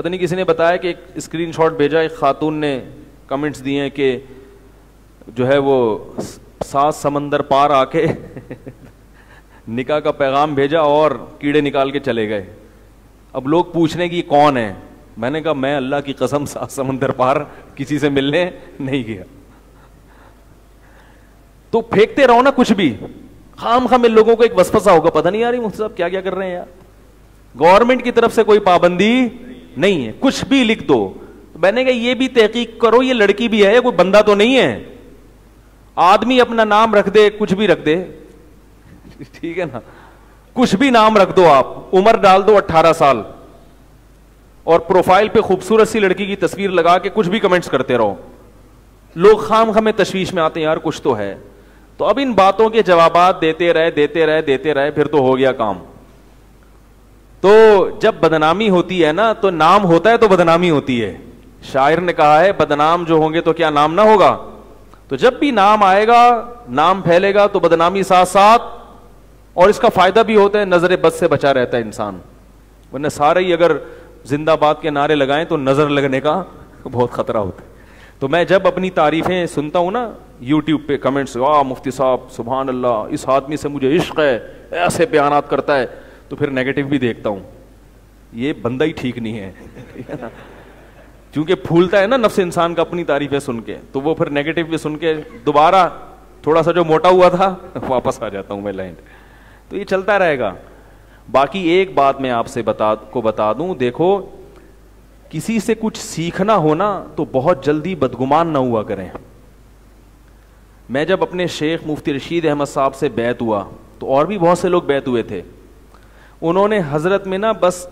پتہ نہیں کسی نے بتایا کہ ایک اسکرین شاٹ بھیجا, ایک خاتون نے کمنٹس دیے ہیں کہ جو ہے وہ 7 سمندر پار آ کے نکاح کا پیغام بھیجا اور کیڑے نکال کے چلے گئے. اب لوگ پوچھ رہے ہیں کہ یہ کون ہے. میں نے کہا میں اللہ کی قسم 7 سمندر پار کسی سے ملنے نہیں گیا. تو پھینکتے رہو نا کچھ بھی, خام خام لوگوں کو ایک وسوسہ ہوگا, پتہ نہیں یار مفتی صاحب کیا کیا کر رہے ہیں یار. گورنمنٹ کی طرف سے کوئی پابندی نہیں ہے, کچھ بھی لکھ دو. میں نے کہا یہ بھی تحقیق کرو یہ لڑکی بھی ہے, کوئی بندہ تو نہیں ہے. آدمی اپنا نام رکھ دے, کچھ بھی رکھ دے, ٹھیک ہے نا, کچھ بھی نام رکھ دو آپ, عمر ڈال دو 18 سال, اور پروفائل پہ خوبصورت سی لڑکی کی تصویر لگا کے کچھ بھی کمنٹس کرتے رہو. لوگ خام خامے تشویش میں آتے ہیں یار کچھ تو ہے. تو اب ان باتوں کے جوابات دیتے رہے پھر تو ہو گیا کام. تو جب بدنامی ہوتی ہے نا تو نام ہوتا ہے تو بدنامی ہوتی ہے. شاعر نے کہا ہے بدنام جو ہوں گے تو کیا نام نہ ہوگا. تو جب بھی نام آئے گا, نام پھیلے گا تو بدنامی ساتھ ساتھ, اور اس کا فائدہ بھی ہوتا ہے, نظر بد سے بچا رہتا ہے انسان. ورنہ سارے ہی اگر زندہ باد کے نعرے لگائیں تو نظر لگنے کا بہت خطرہ ہوتا ہے. تو میں جب اپنی تعریفیں سنتا ہوں نا یوٹیوب پہ کمنٹس, واہ مفتی صاحب سبحان اللہ, اس آدمی سے مجھے عشق ہے, ایسے بیانات کرتا ہے, تو پھر نیگیٹو بھی دیکھتا ہوں, یہ بندہ ہی ٹھیک نہیں ہے. کیونکہ پھولتا ہے نا نفس انسان کا اپنی تعریفیں سن کے, تو وہ پھر نیگیٹو بھی سن کے دوبارہ تھوڑا سا جو موٹا ہوا تھا واپس آ جاتا ہوں میں لائن. تو یہ چلتا رہے گا. باقی ایک بات میں آپ سے بتا دوں, دیکھو کسی سے کچھ سیکھنا ہونا تو بہت جلدی بدگمان نہ ہوا کریں. میں جب اپنے شیخ مفتی رشید احمد صاحب سے بیعت ہوا تو اور بھی بہت سے لوگ بیعت ہوئے تھے. انہوں نے حضرت میں نا بس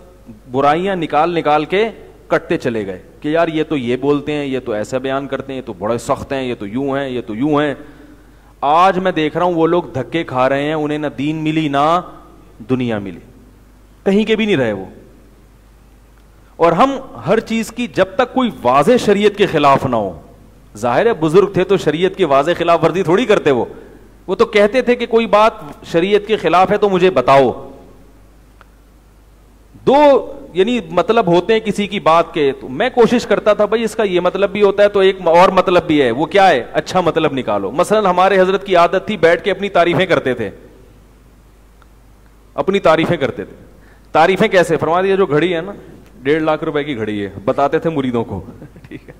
برائیاں نکال کے کٹتے چلے گئے کہ یار یہ تو یہ بولتے ہیں, یہ تو ایسا بیان کرتے ہیں, یہ تو بڑے سخت ہیں, یہ تو یوں ہیں, یہ تو یوں ہیں. آج میں دیکھ رہا ہوں وہ لوگ دھکے کھا رہے ہیں, انہیں نہ دین ملی نہ دنیا ملی, کہیں کے بھی نہیں رہے وہ. اور ہم ہر چیز کی جب تک کوئی واضح شریعت کے خلاف نہ ہو, ظاہر ہے بزرگ تھے تو شریعت کی واضح خلاف ورزی تھوڑی کرتے, وہ تو کہتے تھے کہ کوئی بات شریعت کے خلاف ہے تو مجھے بتاؤ. دو یعنی مطلب ہوتے ہیں کسی کی بات کے, تو میں کوشش کرتا تھا بھائی اس کا یہ مطلب بھی ہوتا ہے تو ایک اور مطلب بھی ہے, وہ کیا ہے, اچھا مطلب نکالو. مثلا ہمارے حضرت کی عادت تھی بیٹھ کے اپنی تعریفیں کرتے تھے, اپنی تعریفیں کرتے تھے. تعریفیں کیسے فرما دیا, جو گھڑی ہے نا 1.5 لاکھ روپے کی گھڑی ہے, بتاتے تھے مریدوں کو, ٹھیک ہے,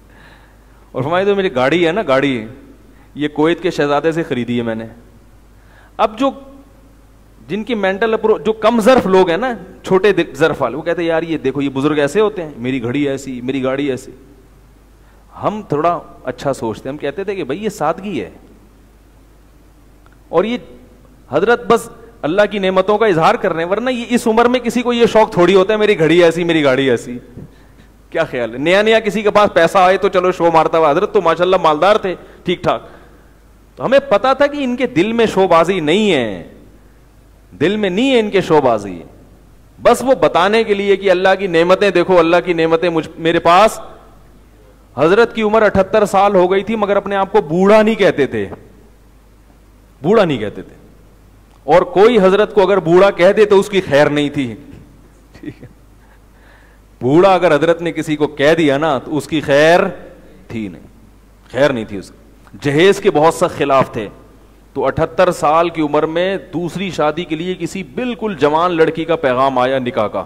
اور فرمایا تو میری گاڑی ہے نا, گاڑی یہ کویت کے شہزادے سے خریدی ہے میں نے. اب جو جن کی مینٹل جو کم ظرف لوگ ہیں نا, چھوٹے ظرف والے, وہ کہتے ہیں یار یہ دیکھو یہ بزرگ ایسے ہوتے ہیں, میری گھڑی ایسی, میری گاڑی ایسی. ہم تھوڑا اچھا سوچتے, ہم کہتے تھے کہ بھائی یہ سادگی ہے, اور یہ حضرت بس اللہ کی نعمتوں کا اظہار کر رہے ہیں. ورنہ یہ اس عمر میں کسی کو یہ شوق تھوڑی ہوتا ہے میری گھڑی ایسی, میری گاڑی ایسی. کیا خیال ہے, نیا کسی کے پاس پیسہ آئے تو چلو شو مارتا ہوا. حضرت تو ماشاءاللہ مالدار تھے, ٹھیک ٹھاک. تو ہمیں پتا تھا کہ ان کے دل میں شو بازی نہیں ہے, دل میں نہیں ہے ان کے شو بازی, بس وہ بتانے کے لیے کہ اللہ کی نعمتیں دیکھو, اللہ کی نعمتیں میرے پاس. حضرت کی عمر 78 سال ہو گئی تھی مگر اپنے آپ کو بوڑھا نہیں کہتے تھے, بوڑھا نہیں کہتے تھے. اور کوئی حضرت کو اگر بوڑھا کہہ دے تو اس کی خیر نہیں تھی, ٹھیک ہے. بوڑھا اگر حضرت نے کسی کو کہہ دیا نا تو اس کی خیر تھی نہیں, خیر نہیں تھی اس کی. جہیز کے بہت سخت خلاف تھے. تو 78 سال کی عمر میں دوسری شادی کے لیے کسی بالکل جوان لڑکی کا پیغام آیا نکاح کا,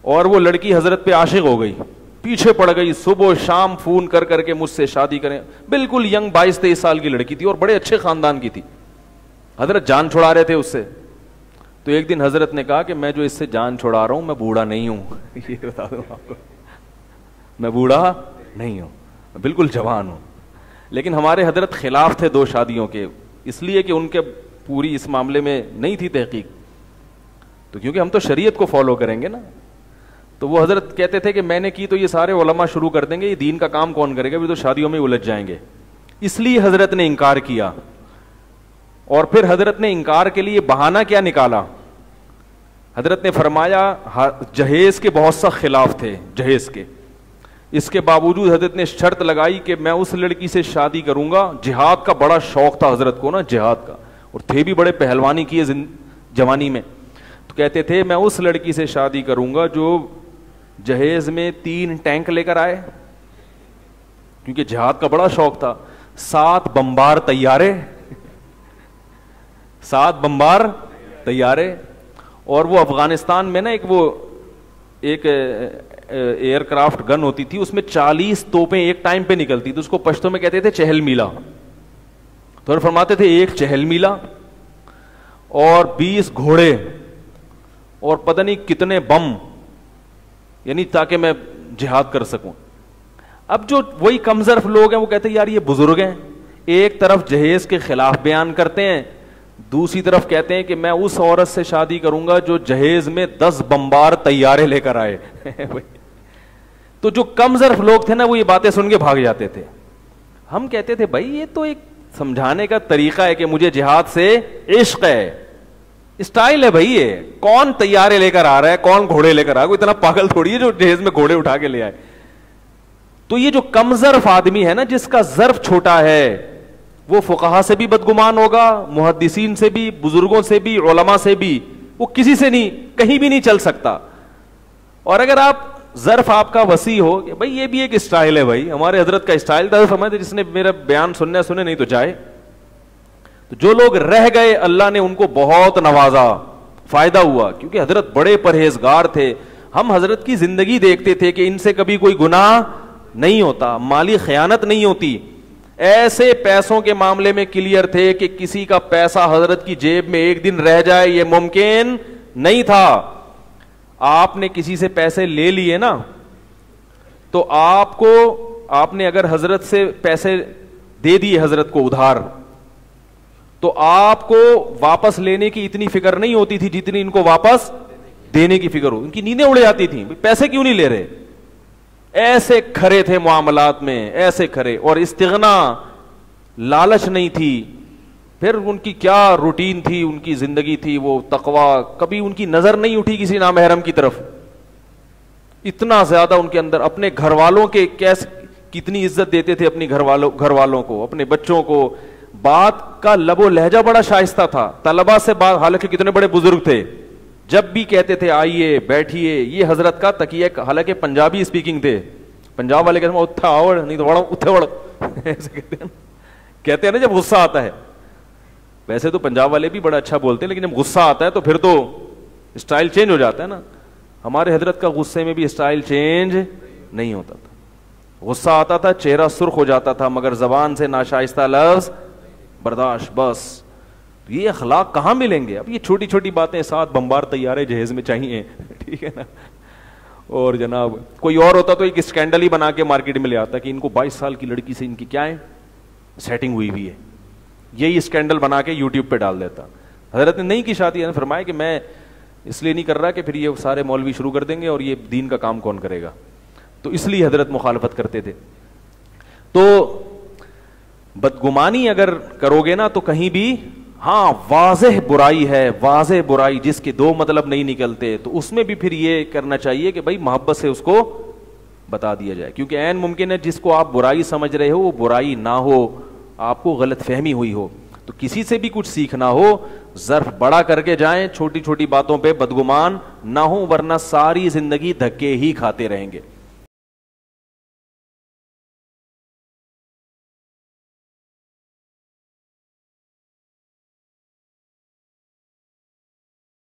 اور وہ لڑکی حضرت پہ عاشق ہو گئی, پیچھے پڑ گئی, صبح شام فون کر کے مجھ سے شادی کریں. بالکل ینگ 22-23 سال کی لڑکی تھی اور بڑے اچھے خاندان کی تھی. حضرت جان چھڑا رہے تھے اس سے. تو ایک دن حضرت نے کہا کہ میں جو اس سے جان چھڑا رہا ہوں میں بوڑھا نہیں ہوں, یہ بتا دوں آپ کو, میں بوڑھا نہیں ہوں, بالکل جوان ہوں. لیکن ہمارے حضرت خلاف تھے 2 شادیوں کے, اس لیے کہ ان کے پوری اس معاملے میں نہیں تھی تحقیق. تو کیونکہ ہم تو شریعت کو فالو کریں گے نا, تو وہ حضرت کہتے تھے کہ میں نے کی تو یہ سارے علماء شروع کر دیں گے, یہ دین کا کام کون کرے گا, بھی تو شادیوں میں الجھ جائیں گے. اس لیے حضرت نے انکار کیا. اور پھر حضرت نے انکار کے لیے بہانہ کیا نکالا, حضرت نے فرمایا جہیز کے بہت سخت خلاف تھے, جہیز کے. اس کے باوجود حضرت نے شرط لگائی کہ میں اس لڑکی سے شادی کروں گا. جہاد کا بڑا شوق تھا حضرت کو نا, جہاد کا, اور تھے بھی بڑے پہلوانی کیے جوانی میں. تو کہتے تھے میں اس لڑکی سے شادی کروں گا جو جہیز میں 3 ٹینک لے کر آئے کیونکہ جہاد کا بڑا شوق تھا, 7 بمبار تیارے, 7 بمبار تیارے. اور وہ افغانستان میں نا ایک ایئر کرافٹ گن ہوتی تھی, اس میں 40 توپیں ایک ٹائم پہ نکلتی تھی, اس کو پشتو میں کہتے تھے چہل میلا. تو فرماتے تھے ایک چہل میلا اور 20 گھوڑے اور پتہ نہیں کتنے بم, یعنی تاکہ میں جہاد کر سکوں. اب جو وہی کم ظرف لوگ ہیں وہ کہتے ہیں یار یہ بزرگ ہیں, ایک طرف جہیز کے خلاف بیان کرتے ہیں, دوسری طرف کہتے ہیں کہ میں اس عورت سے شادی کروں گا جو جہیز میں 10 بمبار تیارے لے کر آئے. تو جو کم ظرف لوگ تھے نا وہ یہ باتیں سن کے بھاگ جاتے تھے. ہم کہتے تھے بھائی یہ تو ایک سمجھانے کا طریقہ ہے کہ مجھے جہاد سے عشق ہے, اسٹائل ہے بھائی, یہ کون تیارے لے کر آ رہا ہے, کون گھوڑے لے کر آ رہا ہے, کوئی اتنا پاگل تھوڑی ہے جو جہیز میں گھوڑے اٹھا کے لے آئے. تو یہ جو کم ظرف آدمی ہے نا, جس کا ظرف چھوٹا ہے, وہ فقہا سے بھی بدگمان ہوگا, محدثین سے بھی, بزرگوں سے بھی, علماء سے بھی, وہ کسی سے نہیں, کہیں بھی نہیں چل سکتا. اور اگر آپ ظرف آپ کا وسیع ہو کہ بھائی یہ بھی ایک اسٹائل ہے, بھائی ہمارے حضرت کا اسٹائل تھا, فرماتے جس نے میرا بیان سننا سنے, نہیں تو جائے. تو جو لوگ رہ گئے اللہ نے ان کو بہت نوازا, فائدہ ہوا, کیونکہ حضرت بڑے پرہیزگار تھے. ہم حضرت کی زندگی دیکھتے تھے کہ ان سے کبھی کوئی گناہ نہیں ہوتا, مالی خیانت نہیں ہوتی, ایسے پیسوں کے معاملے میں کلیئر تھے کہ کسی کا پیسہ حضرت کی جیب میں ایک دن رہ جائے یہ ممکن نہیں تھا. آپ نے کسی سے پیسے لے لیے نا, تو آپ نے اگر حضرت سے پیسے دے دیے حضرت کو ادھار, تو آپ کو واپس لینے کی اتنی فکر نہیں ہوتی تھی جتنی ان کو واپس دینے کی فکر ہو. ان کی نیندیں اڑ جاتی تھیں, پیسے کیوں نہیں لے رہے, ایسے کھرے تھے معاملات میں, ایسے کھرے. اور استغنا, لالچ نہیں تھی. پھر ان کی کیا روٹین تھی, ان کی زندگی تھی, وہ تقوی, کبھی ان کی نظر نہیں اٹھی کسی نامحرم کی طرف. اتنا زیادہ ان کے اندر, اپنے گھر والوں کے کتنی عزت دیتے تھے, اپنی گھر والوں کو, اپنے بچوں کو. بات کا لب و لہجہ بڑا شائستہ تھا, طلبا سے بات, حالانکہ کتنے بڑے بزرگ تھے, جب بھی کہتے تھے آئیے بیٹھیے, یہ حضرت کا تکیہ, حالانکہ پنجابی اسپیکنگ تھے, پنجاب والے کہتے ہیں اتھا آوڑ, نہیں تو وڑ اتھے وڑ, ایسے کہتے ہیں نا جب غصہ آتا ہے. ویسے تو پنجاب والے بھی بڑا اچھا بولتے ہیں, لیکن جب غصہ آتا ہے تو پھر تو اسٹائل چینج ہو جاتا ہے نا. ہمارے حضرت کا غصے میں بھی اسٹائل چینج نہیں ہوتا تھا. غصہ آتا تھا, چہرہ سرخ ہو جاتا تھا, مگر زبان سے ناشائستہ لفظ برداشت, بس. یہ اخلاق کہاں ملیں گے؟ اب یہ چھوٹی چھوٹی باتیں, 7 بمبار تیارے جہیز میں چاہیے, ٹھیک ہے نا. اور جناب کوئی اور ہوتا تو ایک اسکینڈل ہی بنا کے مارکیٹ میں لے آتا کہ ان کو 22 سال کی لڑکی سے ان کی کیا ہے, سیٹنگ ہوئی ہوئی ہے. یہی اسکینڈل بنا کے یوٹیوب پہ ڈال دیتا. حضرت نے نہیں کی شادی, نے فرمایا کہ میں اس لیے نہیں کر رہا کہ پھر یہ سارے مولوی شروع کر دیں گے اور یہ دین کا کام کون کرے گا, تو اس لیے حضرت مخالفت کرتے تھے. تو بدگمانی اگر کرو گے نا تو کہیں بھی, ہاں واضح برائی ہے, واضح برائی جس کے 2 مطلب نہیں نکلتے, تو اس میں بھی پھر یہ کرنا چاہیے کہ بھائی محبت سے اس کو بتا دیا جائے, کیونکہ عین ممکن ہے جس کو آپ برائی سمجھ رہے ہو وہ برائی نہ ہو, آپ کو غلط فہمی ہوئی ہو. تو کسی سے بھی کچھ سیکھنا ہو, ظرف بڑا کر کے جائیں, چھوٹی چھوٹی باتوں پہ بدگمان نہ ہو, ورنہ ساری زندگی دھکے ہی کھاتے رہیں گے.